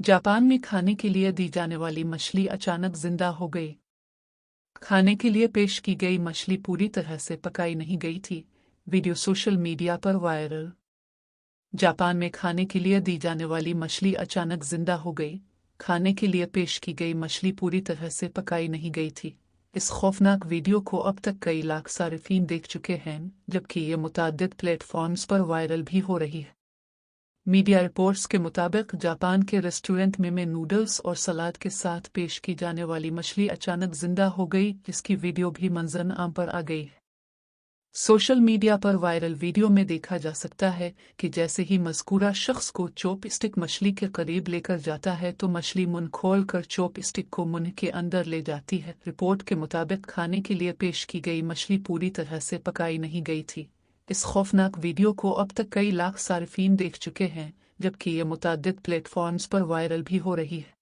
Japan में खाने के लिए दी जाने वाली मछली अचानक जिंदा हो गई। खाने के लिए पेश की गई मछली पूरी तरह से पकाई नहीं गई थी। वीडियो सोशल मीडिया पर वायरल। जापान में खाने के लिए दी जाने वाली मछली अचानक जिंदा हो गई। खाने के लिए पेश की गई मछली पूरी तरह से पकाई नहीं गई थी। इस खौफनाक वीडियो को अब तक कई लाख सार्फिन देख चुके हैं, जबकि ये मुताद्दिद प्लेटफॉर्म्स पर वायरल भी हो रही है। मीडिया रिपोर्ट्स के मुताबिक जापान के रेस्टोरेंट में नूडल्स और सलाद के साथ पेश की जाने वाली मछली अचानक जिंदा हो गई, जिसकी वीडियो भी मंजर-आम पर आ गई है। सोशल मीडिया पर वायरल वीडियो में देखा जा सकता है कि जैसे ही मज़कूरा शख्स को चॉपस्टिक मछली के करीब लेकर जाता है तो मछली मुंह खोलकर चॉपस्टिक को मुंह के अंदर ले जाती है। रिपोर्ट के मुताबिक खाने के लिए पेश की गई मछली पूरी तरह से पकाई नहीं गई थी। इस खौफनाक वीडियो को अब तक कई लाख सार्फिन देख चुके हैं, जबकि ये मुताद्दिद प्लेटफॉर्म्स पर वायरल भी हो रही है।